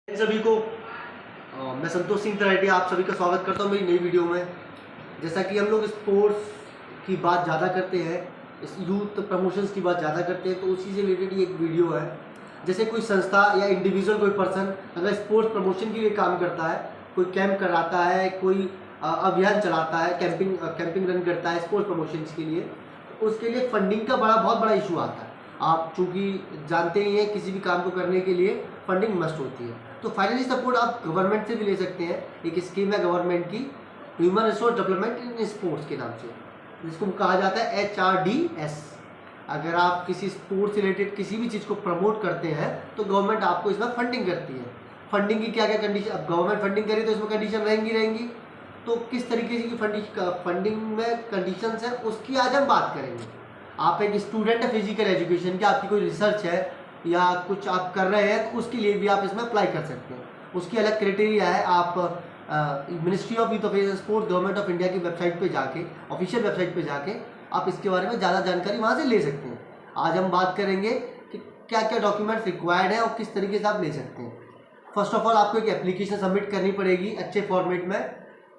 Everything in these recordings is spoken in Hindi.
सभी को मैं संतोष सिंह तराटी आप सभी का स्वागत करता हूं मेरी नई वीडियो में। जैसा कि हम लोग स्पोर्ट्स की बात ज़्यादा करते हैं, इस यूथ प्रमोशंस की बात ज़्यादा करते हैं, तो उसी से रिलेटेड ये एक वीडियो है। जैसे कोई संस्था या इंडिविजुअल कोई पर्सन अगर स्पोर्ट्स प्रमोशन के लिए काम करता है, कोई कैंप कराता है, कोई अभियान चलाता है, कैंपिंग रन करता है स्पोर्ट्स प्रमोशंस के लिए, तो उसके लिए फंडिंग का बहुत बड़ा इशू आता है। आप चूँकि जानते ही हैं किसी भी काम को करने के लिए फंडिंग मस्ट होती है। तो फाइनेंशियल सपोर्ट आप गवर्नमेंट से भी ले सकते हैं। एक स्कीम है गवर्नमेंट की, human resource development in sports के नाम से, जिसको कहा जाता है HRDS। अगर आप किसी स्पोर्ट्स से रिलेटेड किसी भी चीज़ को प्रमोट करते हैं तो गवर्नमेंट आपको इसमें फंडिंग करती है। फंडिंग की क्या क्या कंडीशन, अब गवर्नमेंट फंडिंग करे तो इसमें कंडीशन रहेंगी। तो किस तरीके की फंडिंग में कंडीशंस है उसकी आज हम बात करेंगे। आप एक स्टूडेंट है फिजिकल एजुकेशन के, आपकी कोई रिसर्च है या कुछ आप कर रहे हैं तो उसके लिए भी आप इसमें अप्लाई कर सकते हैं। उसकी अलग क्राइटेरिया है। आप ministry of youth affairs and sports government of India की वेबसाइट पे जाके, ऑफिशियल वेबसाइट पे जाके आप इसके बारे में ज़्यादा जानकारी वहाँ से ले सकते हैं। आज हम बात करेंगे कि क्या क्या डॉक्यूमेंट्स रिक्वायर्ड है और किस तरीके से आप ले सकते हैं। फर्स्ट ऑफ ऑल आपको एक एप्लीकेशन सबमिट करनी पड़ेगी अच्छे फॉर्मेट में,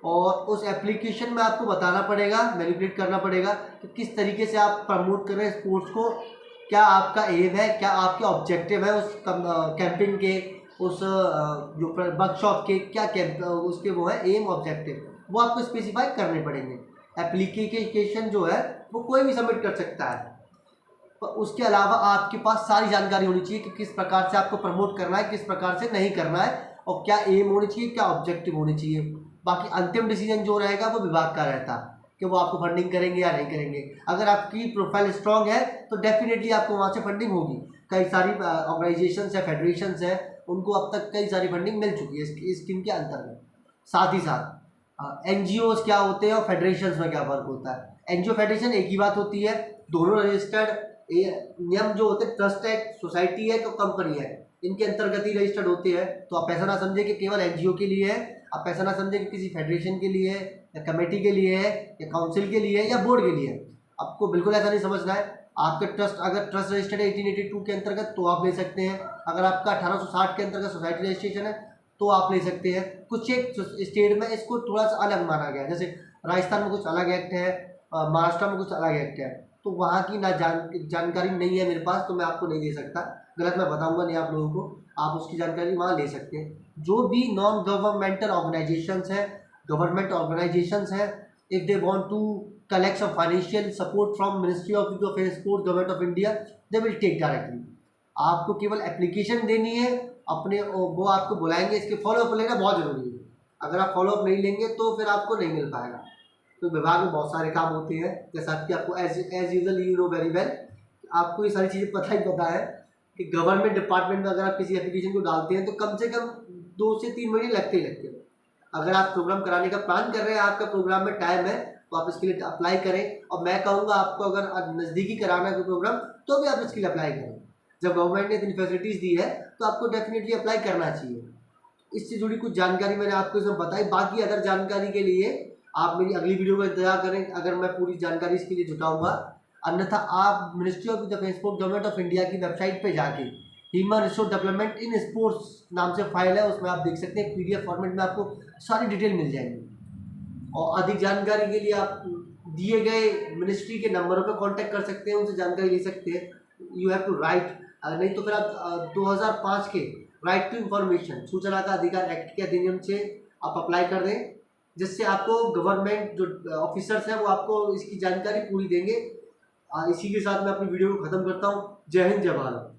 और उस एप्लीकेशन में आपको बताना पड़ेगा, मैनिपुलेट करना पड़ेगा कि किस तरीके से आप प्रमोट कर रहे हैं स्पोर्ट्स को, क्या आपका एम है, क्या आपके ऑब्जेक्टिव है उस कैंपिंग के, उस जो वर्कशॉप के क्या उसके वो है एम ऑब्जेक्टिव, वो आपको स्पेसिफाई करने पड़ेंगे। एप्लीकेशन जो है वो कोई भी सबमिट कर सकता है, पर उसके अलावा आपके पास सारी जानकारी होनी चाहिए कि किस प्रकार से आपको प्रमोट करना है, किस प्रकार से नहीं करना है, और क्या एम होनी चाहिए, क्या ऑब्जेक्टिव होने चाहिए। बाकी अंतिम डिसीजन जो रहेगा वो विभाग का रहता है कि वो आपको फंडिंग करेंगे या नहीं करेंगे। अगर आपकी प्रोफाइल स्ट्रांग है तो डेफिनेटली आपको वहाँ से फंडिंग होगी। कई सारी ऑर्गेनाइजेशंस है, फेडरेशंस है, उनको अब तक कई सारी फंडिंग मिल चुकी है इस स्कीम के अंतर्गत। साथ ही साथ NGOs क्या होते हैं और फेडरेशंस में क्या फ़र्क होता है। NGO फेडरेशन एक ही बात होती है, दोनों रजिस्टर्ड नियम जो होते हैं, ट्रस्ट है, सोसाइटी है तो कंपनी है, इनके अंतर्गत ही रजिस्टर्ड होते हैं। तो आप ऐसा ना समझे कि केवल NGO के लिए है, आप ऐसा ना समझे कि किसी फेडरेशन के लिए है या कमेटी के लिए है या काउंसिल के लिए है या बोर्ड के लिए है। आपको बिल्कुल ऐसा नहीं समझना है। आपके ट्रस्ट अगर ट्रस्ट रजिस्टर्ड है 1882 के अंतर्गत तो आप ले सकते हैं। अगर आपका 1860 के अंतर्गत सोसाइटी रजिस्ट्रेशन है तो आप ले सकते हैं। कुछ एक स्टेट में इसको थोड़ा सा अलग माना गया है, जैसे राजस्थान में कुछ अलग एक्ट है, महाराष्ट्र में कुछ अलग एक्ट है, तो वहाँ की जानकारी नहीं है मेरे पास, तो मैं आपको नहीं दे सकता। गलत मैं बताऊँगा नहीं आप लोगों को, आप उसकी जानकारी वहाँ ले सकते हैं। जो भी नॉन गवर्नमेंटल ऑर्गेनाइजेशंस हैं, गवर्नमेंट ऑर्गेनाइजेशंस हैं, if they want to collect some financial support from ministry of youth affairs sports government of India, they will take directly. आपको केवल एप्लीकेशन देनी है, अपने वो आपको बुलाएंगे, इसके फॉलोअप लेना बहुत ज़रूरी है। अगर आप फॉलोअप नहीं लेंगे तो फिर आपको नहीं मिल पाएगा। तो विभाग में बहुत सारे काम होते हैं, जैसा कि आपको as usual you know very well, आपको ये सारी चीज़ें पता है कि गवर्नमेंट डिपार्टमेंट में अगर आप किसी एप्लीकेशन को डालते हैं तो कम से कम 2 से 3 महीने लगते हैं। अगर आप प्रोग्राम कराने का प्लान कर रहे हैं, आपका प्रोग्राम में टाइम है, तो आप इसके लिए अप्लाई करें। और मैं कहूँगा आपको अगर नज़दीकी कराना है प्रोग्राम तो भी आप इसके लिए अप्लाई करें। जब गवर्नमेंट ने इतनी फैसिलिटीज़ दी है तो आपको डेफिनेटली अप्लाई करना चाहिए। इससे जुड़ी कुछ जानकारी मैंने आपको इसमें बताई। बाकी अदर जानकारी के लिए आप मेरी अगली वीडियो का इंतजार करें, अगर मैं पूरी जानकारी इसके लिए जुटाऊँगा। अन्यथा आप ministry of the sports government of India की वेबसाइट पे जाके human resource development in sports नाम से फाइल है, उसमें आप देख सकते हैं। PDF फॉर्मेट में आपको सारी डिटेल मिल जाएगी। और अधिक जानकारी के लिए आप दिए गए मिनिस्ट्री के नंबरों पर कांटेक्ट कर सकते हैं, उनसे जानकारी ले सकते हैं। यू हैव टू राइट, नहीं तो फिर आप 2005 के राइट टू इंफॉर्मेशन सूचना का अधिकार एक्ट के अधिनियम से आप अप्लाई कर दें, जिससे आपको गवर्नमेंट जो ऑफिसर्स हैं वो आपको इसकी जानकारी पूरी देंगे। इसी के साथ मैं अपनी वीडियो को ख़त्म करता हूँ। जय हिंद, जय भारत।